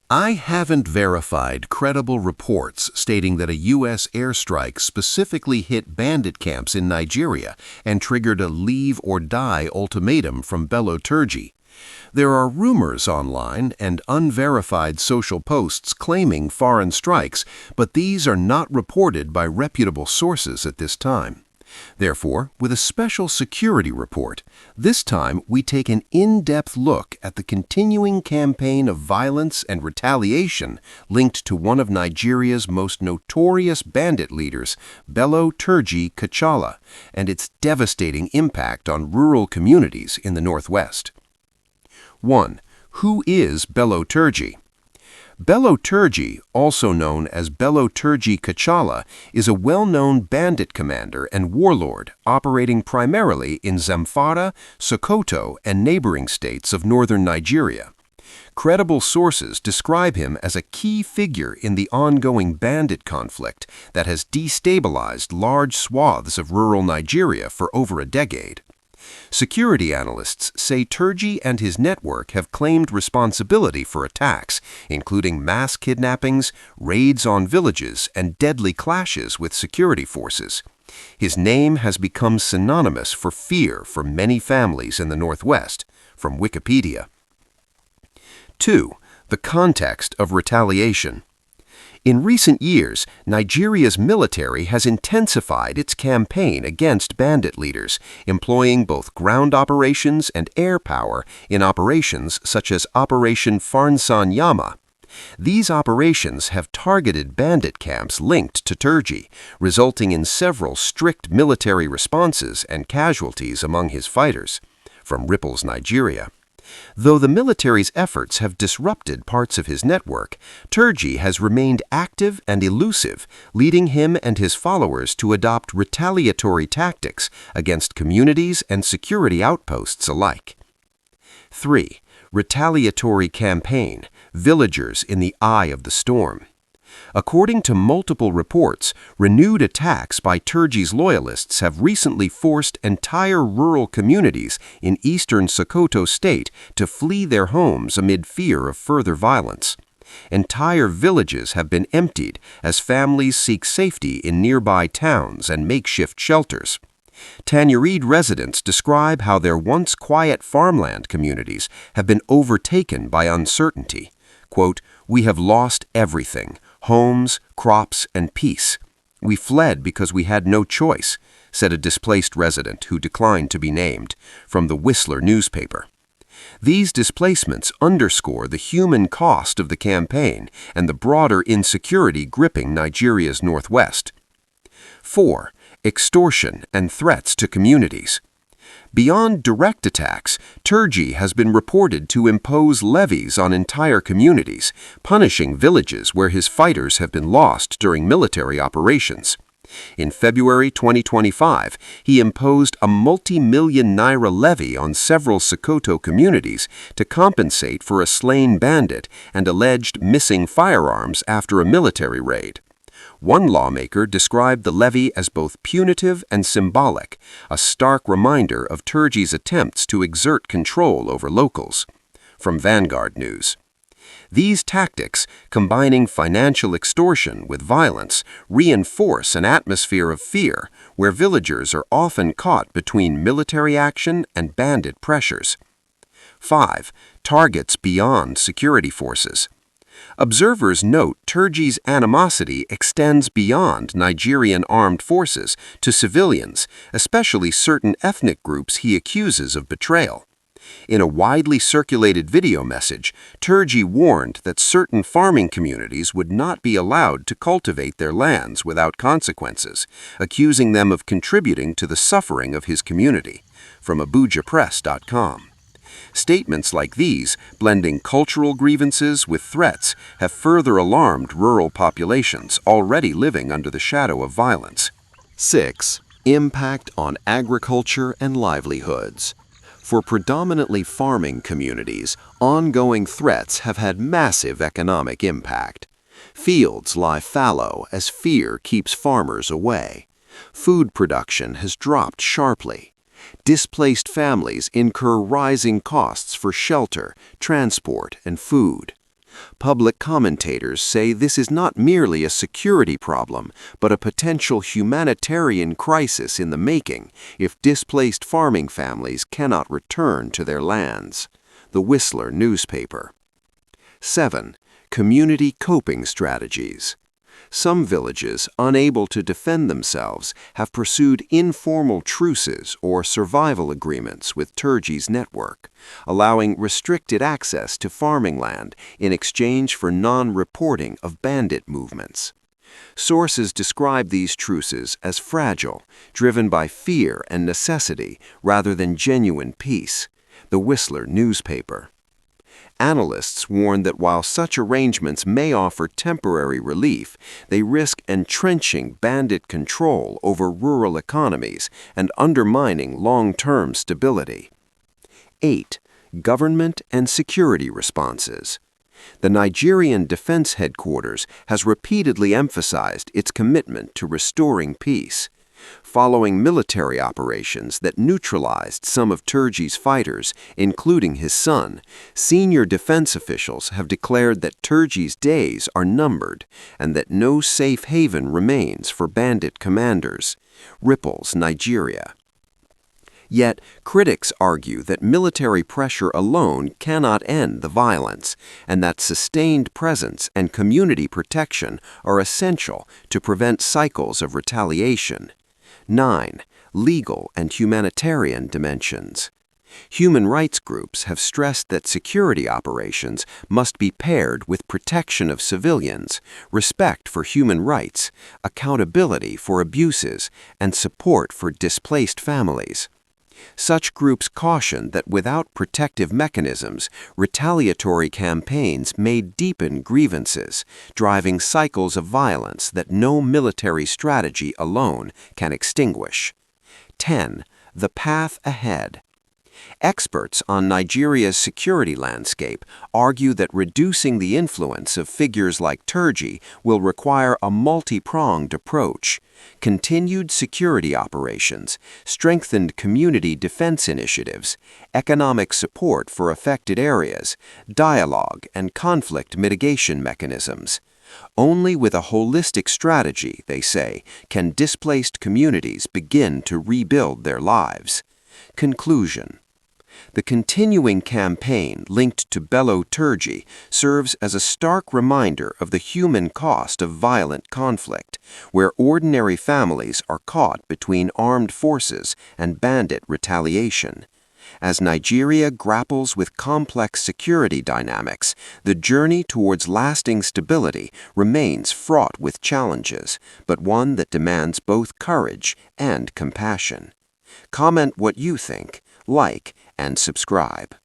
I haven't verified credible reports stating that a U.S. airstrike specifically hit bandit camps in Nigeria and triggered a leave or die ultimatum from Bello Turji. There are rumors online and unverified social posts claiming foreign strikes, but these are not reported by reputable sources at this time. Therefore, with a special security report, this time we take an in-depth look at the continuing campaign of violence and retaliation linked to one of Nigeria's most notorious bandit leaders, Bello Turji Kachala, and its devastating impact on rural communities in the Northwest. 1. Who is Bello Turji? Bello Turji, also known as Bello Turji Kachala, is a well-known bandit commander and warlord operating primarily in Zamfara, Sokoto, and neighboring states of northern Nigeria. Credible sources describe him as a key figure in the ongoing bandit conflict that has destabilized large swaths of rural Nigeria for over a decade. Security analysts say Turji and his network have claimed responsibility for attacks, including mass kidnappings, raids on villages, and deadly clashes with security forces. His name has become synonymous for fear for many families in the Northwest, from Wikipedia. 2. The context of retaliation. In recent years, Nigeria's military has intensified its campaign against bandit leaders, employing both ground operations and air power in operations such as Operation Farnsanyama. These operations have targeted bandit camps linked to Turji, resulting in several strict military responses and casualties among his fighters. From Ripples, Nigeria. Though the military's efforts have disrupted parts of his network, Turji has remained active and elusive, leading him and his followers to adopt retaliatory tactics against communities and security outposts alike. 3. Retaliatory campaign, villagers in the eye of the storm. According to multiple reports, renewed attacks by Turji's loyalists have recently forced entire rural communities in eastern Sokoto state to flee their homes amid fear of further violence. Entire villages have been emptied as families seek safety in nearby towns and makeshift shelters. Tanyerid residents describe how their once quiet farmland communities have been overtaken by uncertainty. Quote, "We have lost everything. Homes, crops, and peace. We fled because we had no choice," said a displaced resident who declined to be named, from the Whistler newspaper. These displacements underscore the human cost of the campaign and the broader insecurity gripping Nigeria's Northwest. 4. Extortion and threats to communities. Beyond direct attacks, Turji has been reported to impose levies on entire communities, punishing villages where his fighters have been lost during military operations. In February 2025, he imposed a multi-million naira levy on several Sokoto communities to compensate for a slain bandit and alleged missing firearms after a military raid. One lawmaker described the levy as both punitive and symbolic, a stark reminder of Turji's attempts to exert control over locals. From Vanguard News. These tactics, combining financial extortion with violence, reinforce an atmosphere of fear where villagers are often caught between military action and bandit pressures. 5. Targets beyond security forces. Observers note Turji's animosity extends beyond Nigerian armed forces to civilians, especially certain ethnic groups he accuses of betrayal. In a widely circulated video message, Turji warned that certain farming communities would not be allowed to cultivate their lands without consequences, accusing them of contributing to the suffering of his community. From AbujaPress.com. Statements like these, blending cultural grievances with threats, have further alarmed rural populations already living under the shadow of violence. 6. Impact on agriculture and livelihoods. For predominantly farming communities, ongoing threats have had massive economic impact. Fields lie fallow as fear keeps farmers away. Food production has dropped sharply. Displaced families incur rising costs for shelter, transport, and food. Public commentators say this is not merely a security problem, but a potential humanitarian crisis in the making if displaced farming families cannot return to their lands. The Whistler newspaper. 7. Community coping strategies. Some villages, unable to defend themselves, have pursued informal truces or survival agreements with Turji's network, allowing restricted access to farming land in exchange for non-reporting of bandit movements. Sources describe these truces as fragile, driven by fear and necessity rather than genuine peace. The Whistler newspaper. Analysts warn that while such arrangements may offer temporary relief, they risk entrenching bandit control over rural economies and undermining long-term stability. 8. Government and security responses. The Nigerian Defense Headquarters has repeatedly emphasized its commitment to restoring peace. Following military operations that neutralized some of Turji's fighters, including his son, senior defense officials have declared that Turji's days are numbered and that no safe haven remains for bandit commanders. Ripples, Nigeria. Yet, critics argue that military pressure alone cannot end the violence, and that sustained presence and community protection are essential to prevent cycles of retaliation. 9. Legal and humanitarian dimensions. Human rights groups have stressed that security operations must be paired with protection of civilians, respect for human rights, accountability for abuses, and support for displaced families. Such groups caution that without protective mechanisms, retaliatory campaigns may deepen grievances, driving cycles of violence that no military strategy alone can extinguish. 10. The path ahead. Experts on Nigeria's security landscape argue that reducing the influence of figures like Turji will require a multi-pronged approach. Continued security operations, strengthened community defense initiatives, economic support for affected areas, dialogue and conflict mitigation mechanisms. Only with a holistic strategy, they say, can displaced communities begin to rebuild their lives. Conclusion. The continuing campaign linked to Bello Turji serves as a stark reminder of the human cost of violent conflict, where ordinary families are caught between armed forces and bandit retaliation. As Nigeria grapples with complex security dynamics, the journey towards lasting stability remains fraught with challenges, but one that demands both courage and compassion. Comment what you think, like, and subscribe.